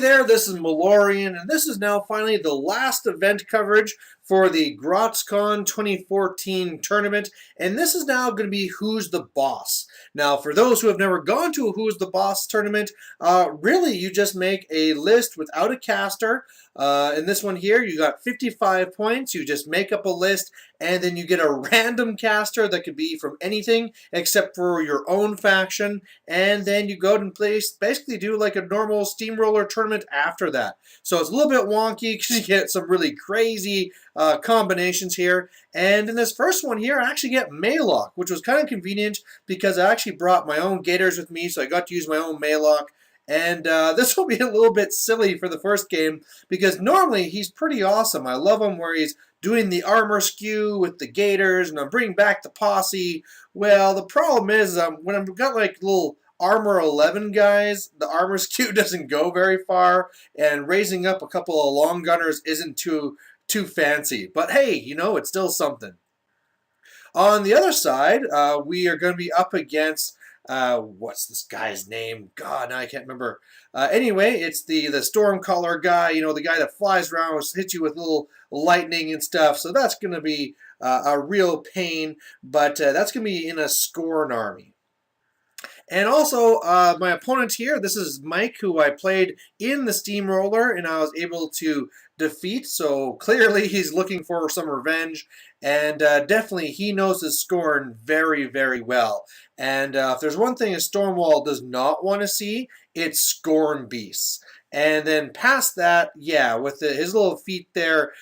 there, this is Malorian, and this is now finally the last event coverage for the Grotscon 2014 tournament, and this is now going to be Who's the Boss. Now, for those who have never gone to a Who's the Boss tournament, really you just make a list without a caster. In this one here, you got 55 points, you just make up a list, and then you get a random caster that could be from anything except for your own faction, and then you go and basically do like a normal steamroller tournament after that. So it's a little bit wonky because you get some really crazy combinations here. And in this first one here, I actually get Maylock, which was kind of convenient because I actually brought my own Gators with me, so I got to use my own Maylock. And this will be a little bit silly for the first game because normally he's pretty awesome. I love him where he's doing the armor skew with the Gators, and I'm bringing back the posse. Well, the problem is when I've got like little Armor 11 guys, the armor skew doesn't go very far, and raising up a couple of long gunners isn't too fancy. But hey, you know, it's still something. On the other side, we are going to be up against what's this guy's name? God, now I can't remember. Anyway, it's the Stormcaller guy, you know, the guy that flies around and hits you with little lightning and stuff. So that's going to be a real pain, but that's going to be in a Scorn army. And also, my opponent here, this is Mike, who I played in the Steamroller, and I was able to defeat. So clearly he's looking for some revenge, and definitely he knows his Scorn very, very well. And if there's one thing a Stormwall does not want to see, it's Scorn Beasts. And then past that, yeah, with his little feet there,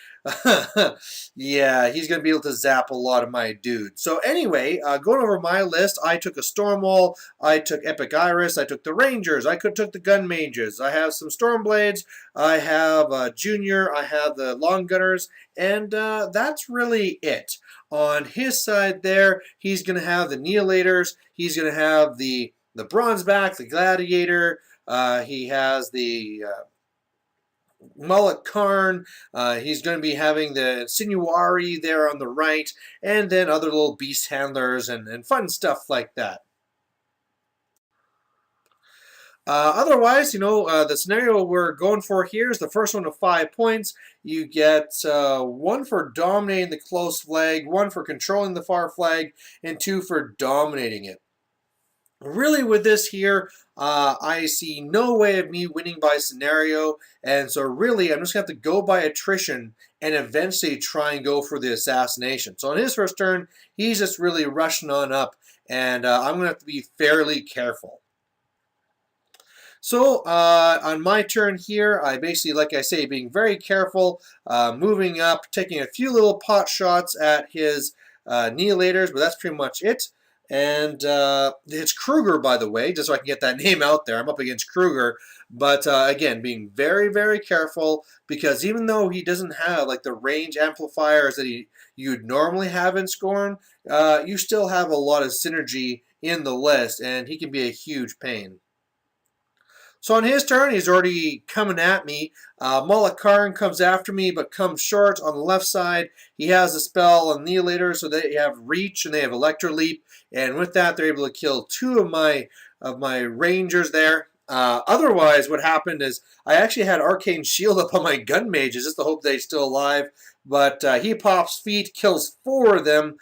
yeah, he's going to be able to zap a lot of my dudes. So anyway, going over my list, I took a Stormwall, I took Epic Iris, I took the Rangers, I took the Gun Mages, I have some Stormblades, I have Junior, I have the Long Gunners, and that's really it. On his side there, he's going to have the Annihilators, he's going to have the Bronzeback, the Gladiator, he has the Mullet Karn, he's going to be having the Sinuari there on the right, and then other little beast handlers and fun stuff like that. Otherwise, you know, the scenario we're going for here is the first one of 5 points. You get 1 for dominating the close flag, 1 for controlling the far flag, and 2 for dominating it. Really, with this here, I see no way of me winning by scenario, and so really, I'm just going to have to go by attrition and eventually try and go for the assassination. So on his first turn, he's just really rushing on up, and I'm going to have to be fairly careful. So on my turn here, I basically, like I say, being very careful, moving up, taking a few little pot shots at his Annihilators, but that's pretty much it. And it's Kruger, by the way, just so I can get that name out there. I'm up against Kruger. But again, being very, very careful, because even though he doesn't have like the range amplifiers that you'd normally have in Scorn, you still have a lot of synergy in the list, and he can be a huge pain. So on his turn, he's already coming at me. Mullet Karn comes after me, but comes short on the left side. He has a spell Annihilator, so they have Reach and they have Electro Leap, and with that, they're able to kill 2 of my Rangers there. Otherwise, what happened is I actually had Arcane Shield up on my Gun Mages just to hope they're still alive. But he pops feet, kills 4 of them,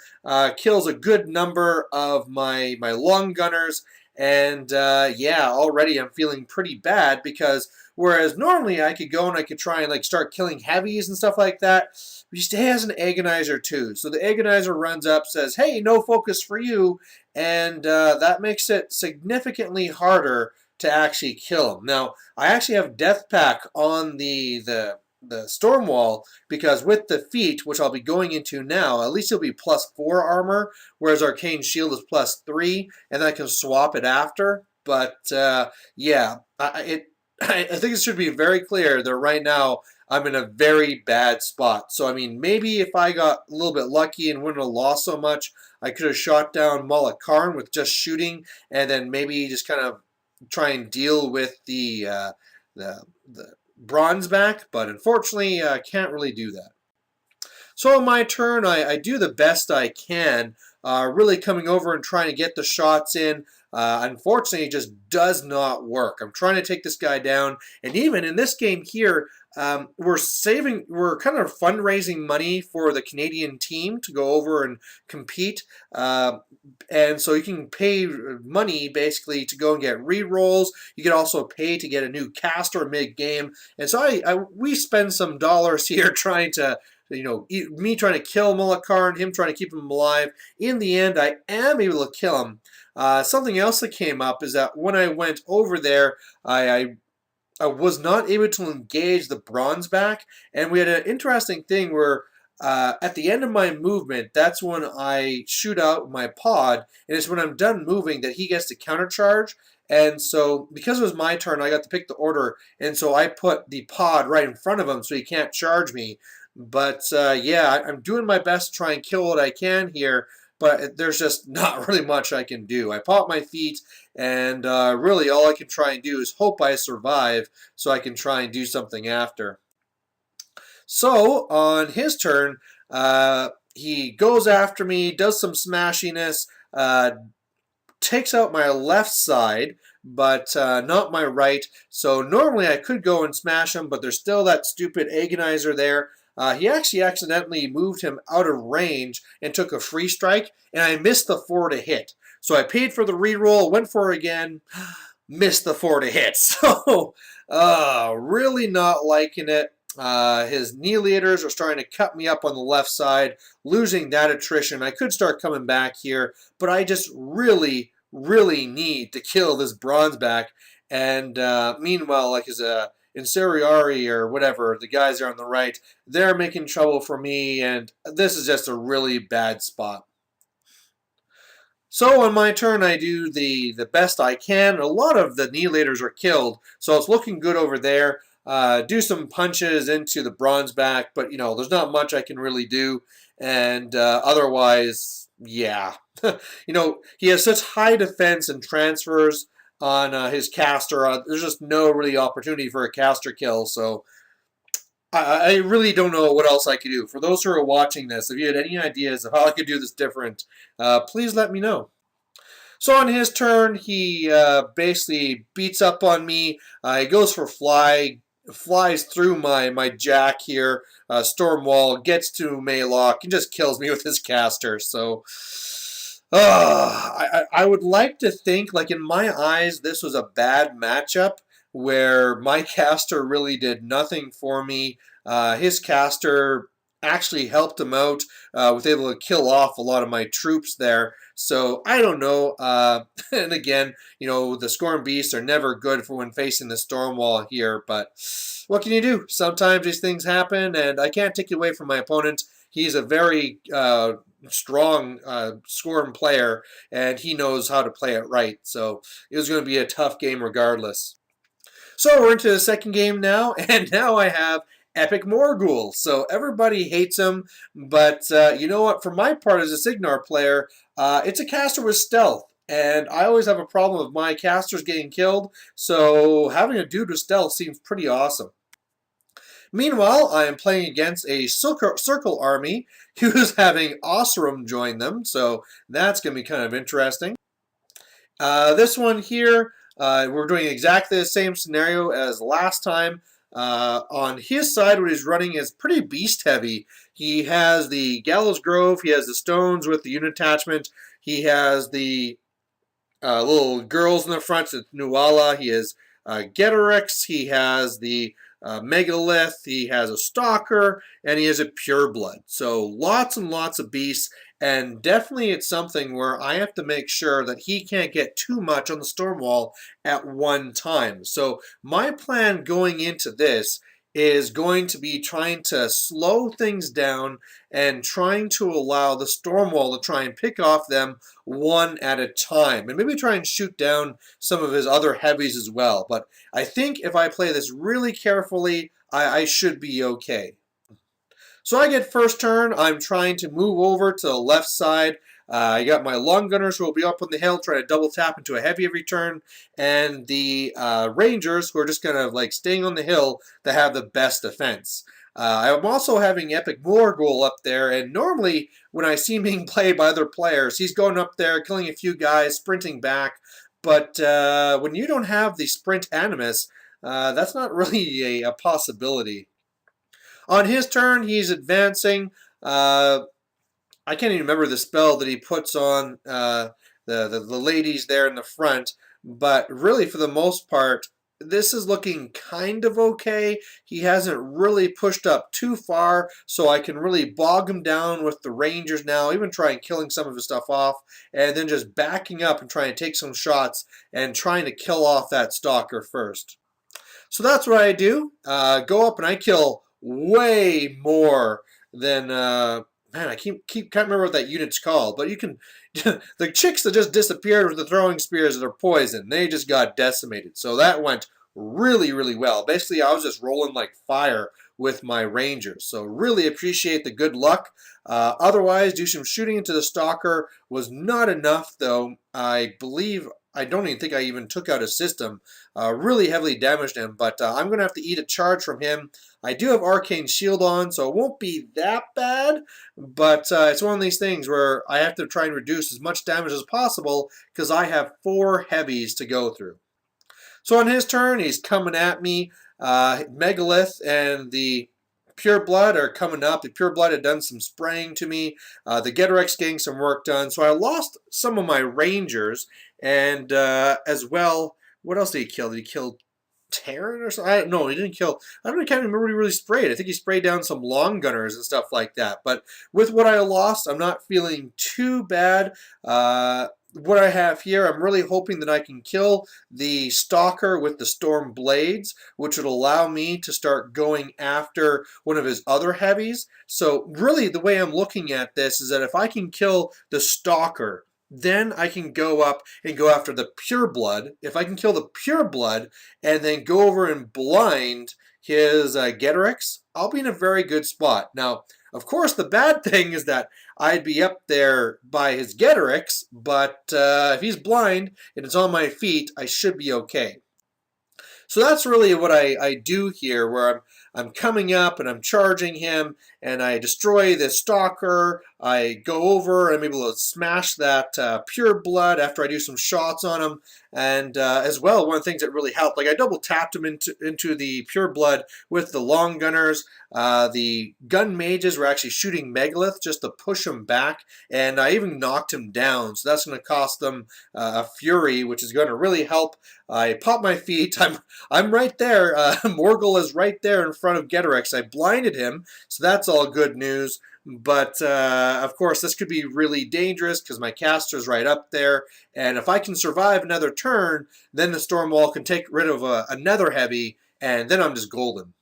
kills a good number of my Long Gunners. And yeah, already I'm feeling pretty bad because whereas normally I could go and I could try and like start killing heavies and stuff like that, he has an Agonizer too. So the Agonizer runs up, says, "Hey, no focus for you," and that makes it significantly harder to actually kill him. Now I actually have Death Pack on the Stormwall, because with the feat, which I'll be going into now, at least it'll be +4 armor, whereas Arcane Shield is +3, and then I can swap it after. But yeah, I think it should be very clear that right now I'm in a very bad spot. So I mean, maybe if I got a little bit lucky and wouldn't have lost so much, I could have shot down Mullet Karn with just shooting, and then maybe just kind of try and deal with the Bronzeback, but unfortunately I can't really do that. So on my turn, I do the best I can, really coming over and trying to get the shots in. Unfortunately, it just does not work. I'm trying to take this guy down, and even in this game here, we're kind of fundraising money for the Canadian team to go over and compete. And so you can pay money basically to go and get re-rolls. You can also pay to get a new caster mid-game. And so we spend some dollars here trying to, me trying to kill Mullicar and him trying to keep him alive. In the end, I am able to kill him. Something else that came up is that when I went over there, I was not able to engage the bronze back, and we had an interesting thing where at the end of my movement, that's when I shoot out my pod, and it's when I'm done moving that he gets to countercharge. And so, because it was my turn, I got to pick the order, and so I put the pod right in front of him so he can't charge me. But yeah, I'm doing my best to try and kill what I can here, but there's just not really much I can do. I pop my feet, and really all I can try and do is hope I survive so I can try and do something after. So on his turn, he goes after me, does some smashiness, takes out my left side, but not my right. So normally I could go and smash him, but there's still that stupid agonizer there. He actually accidentally moved him out of range and took a free strike, and I missed the 4 to hit. So I paid for the reroll, went for it again, missed the 4 to hit. So really not liking it. His Neoliators are starting to cut me up on the left side, losing that attrition. I could start coming back here, but I just really need to kill this bronze back. And meanwhile, like his Inseriari or whatever, the guys are on the right, they're making trouble for me, and this is just a really bad spot. So on my turn, I do the best I can. A lot of the Neoliators are killed, so it's looking good over there. Do some punches into the bronze back, but there's not much I can really do. And otherwise, yeah. He has such high defense and transfers on his caster. There's just no really opportunity for a caster kill, so I really don't know what else I could do. For those who are watching this, if you had any ideas of how I could do this different, please let me know. So on his turn, he basically beats up on me. He goes for flies through my jack here, storm wall, gets to Maylock, and just kills me with his caster. So I would like to think, like in my eyes, this was a bad matchup where my caster really did nothing for me. His caster actually helped him out, was able to kill off a lot of my troops there. So I don't know. And again, the Scorn Beasts are never good for when facing the storm wall here, but what can you do? Sometimes these things happen, and I can't take it away from my opponent. He's a very strong Scorn player, and he knows how to play it right. So it was going to be a tough game regardless. So we're into the second game now, and now I have Epic Morgul. So everybody hates him, but you know what? For my part as a Signar player, it's a caster with stealth. And I always have a problem with my casters getting killed, so having a dude with stealth seems pretty awesome. Meanwhile, I am playing against a circle army who's having Osram join them, so that's going to be kind of interesting. This one here, we're doing exactly the same scenario as last time. On his side, what he's running is pretty beast heavy. He has the Gallows Grove, he has the stones with the unit attachment, he has the little girls in the front, it's Nuala, he has Getorix, he has the Megalith, he has a Stalker, and he has a Pureblood. So lots and lots of beasts, and definitely it's something where I have to make sure that he can't get too much on the storm wall at one time. So my plan going into this is going to be trying to slow things down and trying to allow the storm wall to try and pick off them one at a time, and maybe try and shoot down some of his other heavies as well. But I think if I play this really carefully, I should be okay. So I get first turn. I'm trying to move over to the left side. I got my long gunners who will be up on the hill trying to double tap into a heavy every turn, and the rangers who are just kind of like staying on the hill that have the best defense. I'm also having Epic Morgul up there, and normally when I see him being played by other players, he's going up there, killing a few guys, sprinting back. But when you don't have the sprint animus, that's not really a possibility. On his turn, he's advancing. I can't even remember the spell that he puts on the ladies there in the front, but really for the most part, this is looking kind of okay. He hasn't really pushed up too far, so I can really bog him down with the Rangers now, even trying killing some of his stuff off, and then just backing up and trying to take some shots and trying to kill off that stalker first. So that's what I do. Go up and I kill way more than man. I can't remember what that unit's called, but you can. The chicks that just disappeared with the throwing spears that are poison, they just got decimated. So that went really well. Basically, I was just rolling like fire with my rangers. So really appreciate the good luck. Otherwise, do some shooting into the stalker was not enough, though. I believe I don't even think I even took out a system. Really heavily damaged him, but I'm going to have to eat a charge from him. I do have Arcane Shield on, so it won't be that bad, but it's one of these things where I have to try and reduce as much damage as possible because I have 4 heavies to go through. So on his turn, he's coming at me. Megalith and the Pure Blood are coming up. The Pure Blood had done some spraying to me. The Getarex getting some work done. So I lost some of my Rangers. And as well, what else did he kill? Did he kill Terran or something? No, he didn't kill. I can't remember what he really sprayed. I think he sprayed down some long gunners and stuff like that. But with what I lost, I'm not feeling too bad. What I have here, I'm really hoping that I can kill the Stalker with the Storm Blades, which would allow me to start going after one of his other heavies. So really the way I'm looking at this is that if I can kill the Stalker, then I can go up and go after the Pure Blood. If I can kill the Pure Blood and then go over and blind his Getarex, I'll be in a very good spot. Now, of course, the bad thing is that I'd be up there by his Getarex, but if he's blind and it's on my feet, I should be okay. So that's really what I do here, where I'm coming up and I'm charging him, and I destroy this stalker. I go over and I'm able to smash that Pure Blood after I do some shots on him. And as well, one of the things that really helped, like I double tapped him into the Pure Blood with the long gunners. The gun mages were actually shooting Megalith just to push him back, and I even knocked him down. So that's going to cost them a Fury, which is going to really help. I pop my feet. I'm right there. Morgul is right there in front of Getarex. I blinded him, so that's all good news. But, of course, this could be really dangerous because my caster's right up there. And if I can survive another turn, then the Stormwall can take rid of another heavy, and then I'm just golden.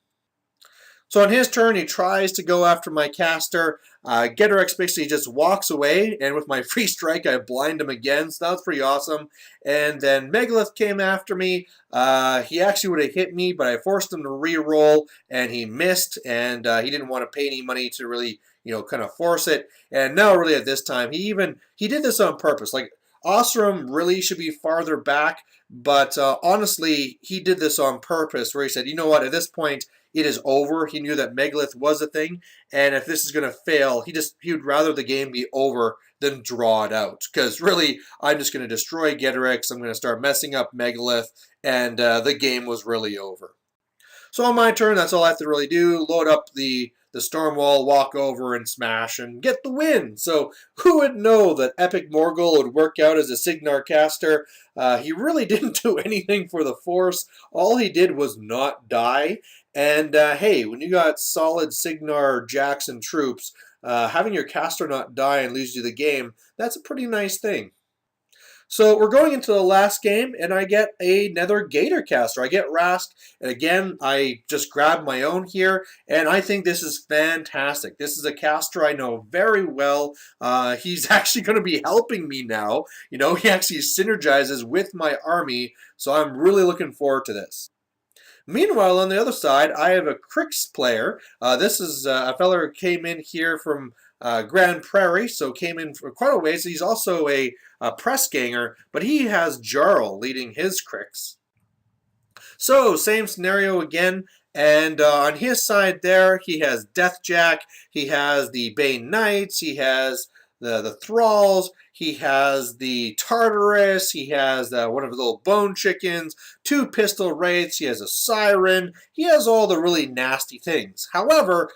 So on his turn, he tries to go after my caster. Getarex basically just walks away, and with my free strike, I blind him again, so that was pretty awesome. And then Megalith came after me. He actually would have hit me, but I forced him to re-roll, and he missed, and he didn't want to pay any money to really, kind of force it. And now really at this time, he did this on purpose. Like, Osram really should be farther back, but honestly, he did this on purpose, where he said, you know what, at this point, it is over. He knew that Megalith was a thing, and if this is going to fail, he would rather the game be over than draw it out. Because really, I'm just going to destroy Getarex, I'm going to start messing up Megalith, and the game was really over. So on my turn, that's all I have to really do. Load up the Stormwall, walk over and smash, and get the win. So who would know that Epic Morgul would work out as a Signar caster? He really didn't do anything for the Force. All he did was not die. And hey, when you got solid Signar Jackson troops, having your caster not die and lose you the game, that's a pretty nice thing. So we're going into the last game, and I get another Gator caster. I get Rask, and again, I just grab my own here, and I think this is fantastic. This is a caster I know very well. He's actually going to be helping me now. He actually synergizes with my army, so I'm really looking forward to this. Meanwhile, on the other side, I have a Crix player. This is a fella who came in here from Grand Prairie, so came in for quite a ways. He's also a press ganger, but he has Jarl leading his Crix. So, same scenario again, And on his side there, he has Deathjack, he has the Bane Knights, he has the Thralls, he has the Tartarus, he has one of the little bone chickens, two pistol wraiths, he has a siren, he has all the really nasty things. However,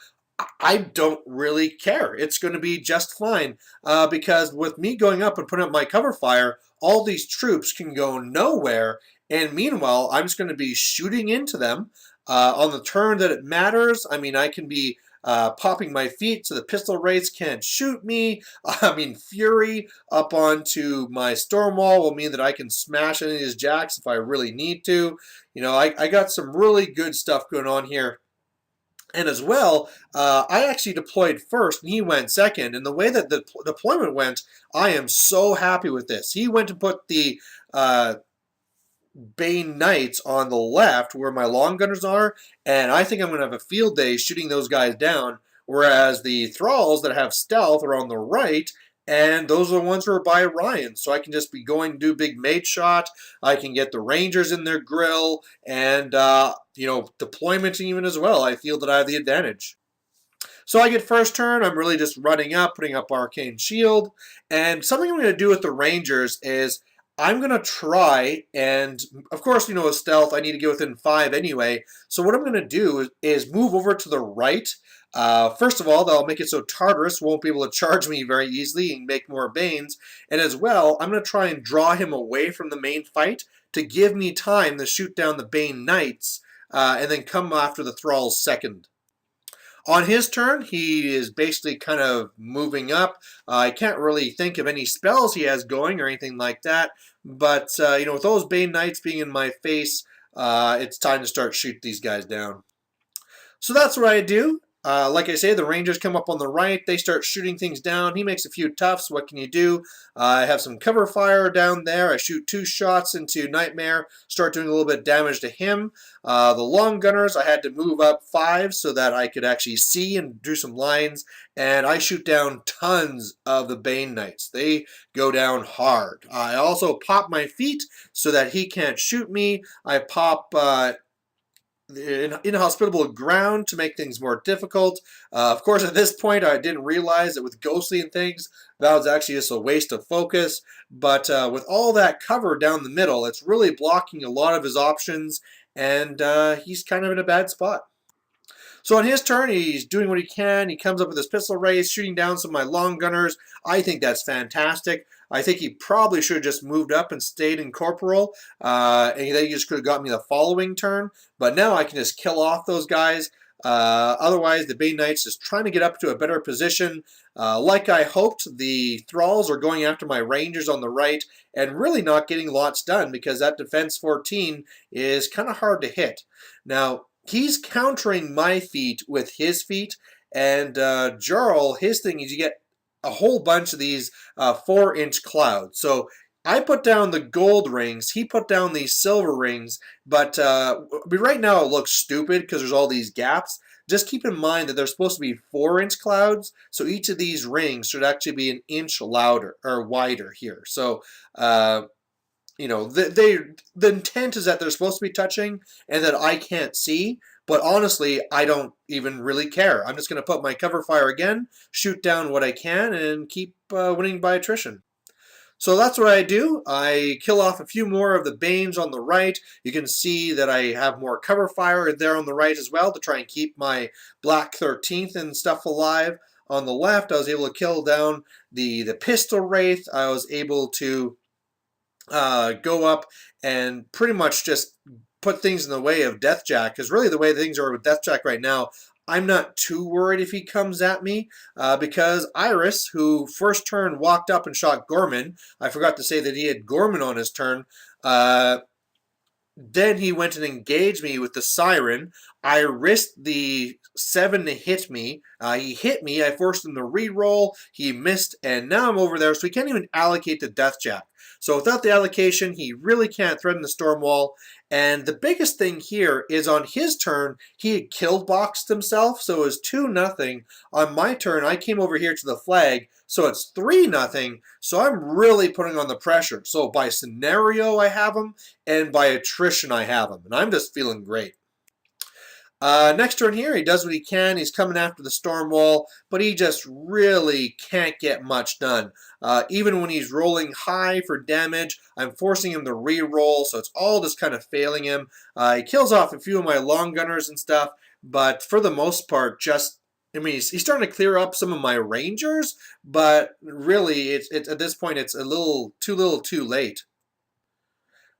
I don't really care. It's going to be just fine because with me going up and putting up my cover fire, all these troops can go nowhere. And meanwhile, I'm just going to be shooting into them on the turn that it matters. I mean, I can be popping my feet so the pistol wraiths can't shoot me. I mean, Fury up onto my storm wall will mean that I can smash any of his jacks if I really need to. You know, I got some really good stuff going on here. And as well, I actually deployed first and he went second. And the way that the deployment went, I am so happy with this. He went to put the Bane Knights on the left where my long gunners are, and I think I'm going to have a field day shooting those guys down, whereas the Thralls that have stealth are on the right, and those are the ones who are by Ryan, so I can just be going to do big mate shot, I can get the Rangers in their grill, and, you know, deployment even as well. I feel that I have the advantage. So I get first turn, I'm really just running up, putting up Arcane Shield, and something I'm going to do with the Rangers is I'm going to try, and of course, you know, with stealth, I need to get within 5 anyway, so what I'm going to do is move over to the right. First of all, that'll make it so Tartarus won't be able to charge me very easily and make more Banes, and as well, I'm going to try and draw him away from the main fight to give me time to shoot down the Bane Knights, and then come after the Thralls second. On his turn, he is basically kind of moving up. I can't really think of any spells he has going or anything like that. But, you know, with those Bane Knights being in my face, it's time to start shooting these guys down. So that's what I do. Like I say, the Rangers come up on the right. They start shooting things down. He makes a few toughs. What can you do? I have some cover fire down there. I shoot 2 shots into Nightmare. Start doing a little bit of damage to him. The long gunners, I had to move up 5 so that I could actually see and do some lines. And I shoot down tons of the Bane Knights. They go down hard. I also pop my feet so that he can't shoot me. I pop inhospitable ground to make things more difficult. Of course, at this point, I didn't realize that with ghostly and things, that was actually just a waste of focus. But with all that cover down the middle, it's really blocking a lot of his options, and he's kind of in a bad spot. So on his turn, he's doing what he can. He comes up with his pistol race, shooting down some of my long gunners. I think that's fantastic. I think he probably should have just moved up and stayed in Corporal, and then he just could have got me the following turn. But now I can just kill off those guys. Otherwise, the Bane Knights is trying to get up to a better position. Like I hoped, the Thralls are going after my Rangers on the right and really not getting lots done because that Defense 14 is kind of hard to hit. Now, he's countering my feet with his feet, and Jarl, his thing is you get a whole bunch of these 4-inch clouds. So I put down the gold rings, he put down these silver rings, but right now it looks stupid because there's all these gaps. Just keep in mind that they're supposed to be 4-inch clouds, so each of these rings should actually be an inch louder or wider here. So you know, the intent is that they're supposed to be touching and that I can't see, but honestly, I don't even really care. I'm just going to put my cover fire again, shoot down what I can, and keep winning by attrition. So that's what I do. I kill off a few more of the Banes on the right. You can see that I have more cover fire there on the right as well to try and keep my Black 13th and stuff alive. On the left, I was able to kill down the Pistol Wraith. I was able to go up and pretty much just put things in the way of Deathjack, because really the way things are with Deathjack right now, I'm not too worried if he comes at me, because Iris, who first turn walked up and shot Gorman, I forgot to say that he had Gorman on his turn, then he went and engaged me with the Siren. I risked the 7 to hit me. He hit me. I forced him to re-roll. He missed, and now I'm over there, so he can't even allocate the Deathjack. So without the allocation, he really can't threaten the storm wall. And the biggest thing here is on his turn, he had kill boxed himself, so it was 2-0. On my turn, I came over here to the flag, so it's 3-0. So I'm really putting on the pressure. So by scenario, I have him, and by attrition, I have him. And I'm just feeling great. Next turn here, he does what he can. He's coming after the storm wall, but he just really can't get much done. Even when he's rolling high for damage, I'm forcing him to re-roll, so it's all just kind of failing him. He kills off a few of my long gunners and stuff, but for the most part, I mean, he's starting to clear up some of my rangers, but really, it's at this point, it's a little too late.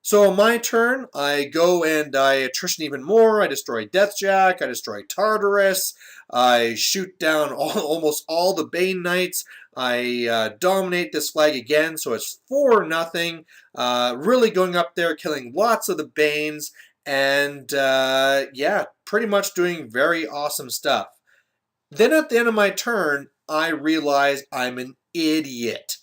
So on my turn, I go and I attrition even more. I destroy Deathjack. I destroy Tartarus. I shoot down almost all the Bane Knights. I dominate this flag again, so it's 4-0. Really going up there, killing lots of the Banes, and yeah, pretty much doing very awesome stuff. Then at the end of my turn, I realize I'm an idiot.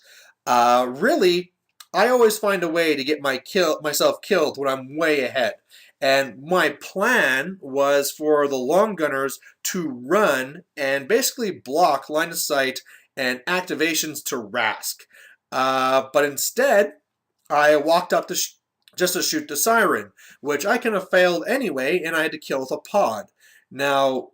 Really, I always find a way to get myself killed when I'm way ahead. And my plan was for the long gunners to run and basically block line of sight and activations to Rask. But instead, I walked up just to shoot the siren, which I kind of failed anyway, and I had to kill with a pod. Now,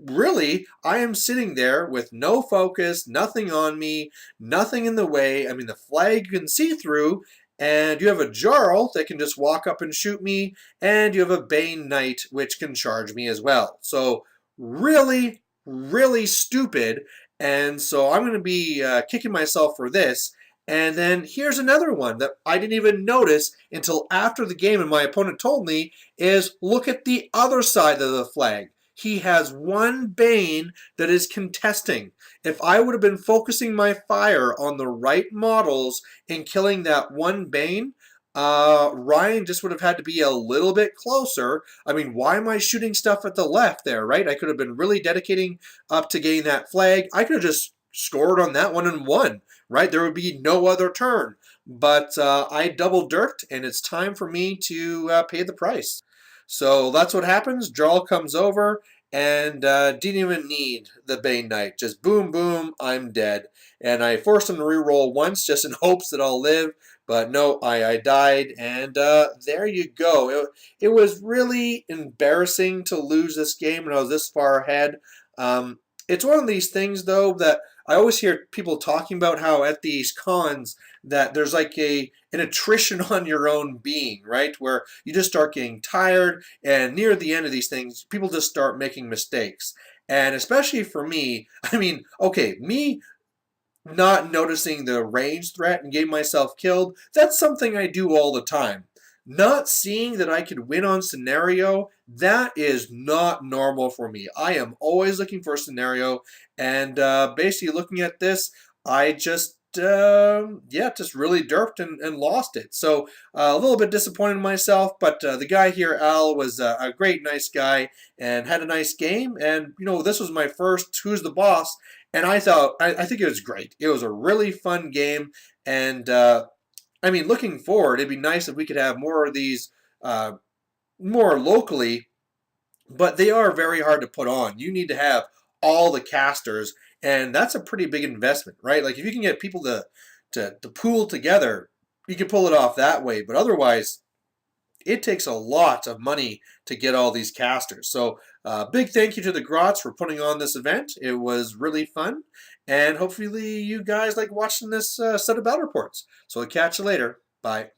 really, I am sitting there with no focus, nothing on me, nothing in the way. I mean, the flag you can see through, and you have a Jarl that can just walk up and shoot me, and you have a Bane Knight which can charge me as well. So, really, really stupid, and so I'm going to be kicking myself for this. And then here's another one that I didn't even notice until after the game and my opponent told me is look at the other side of the flag. He has one Bane that is contesting. If I would have been focusing my fire on the right models and killing that one Bane, Ryan just would have had to be a little bit closer. I mean, why am I shooting stuff at the left there, right? I could have been really dedicating up to getting that flag. I could have just scored on that one and won, right? There would be no other turn. But I double dirked, and it's time for me to pay the price. So that's what happens. Jarl comes over and didn't even need the Bane Knight. Just boom, boom, I'm dead. And I forced him to reroll once just in hopes that I'll live. But no, I died, and there you go. It was really embarrassing to lose this game when I was this far ahead. It's one of these things, though, that I always hear people talking about how at these cons that there's like an attrition on your own being, right? Where you just start getting tired, and near the end of these things, people just start making mistakes. And especially for me, I mean, okay, me not noticing the range threat and getting myself killed, that's something I do all the time. Not seeing that I could win on scenario, that is not normal for me. I am always looking for a scenario, and basically looking at this, I just, yeah, just really derped and lost it. So a little bit disappointed in myself, but the guy here, Al, was a great, nice guy and had a nice game. And, you know, this was my first Who's the Boss, and I think it was great. It was a really fun game, and I mean, looking forward, it'd be nice if we could have more of these more locally, but they are very hard to put on. You need to have all the casters, and that's a pretty big investment, right? Like if you can get people to pool together, you can pull it off that way. But otherwise, it takes a lot of money to get all these casters. So big thank you to the Grots for putting on this event. It was really fun. And hopefully you guys like watching this set of battle reports. So I'll catch you later. Bye.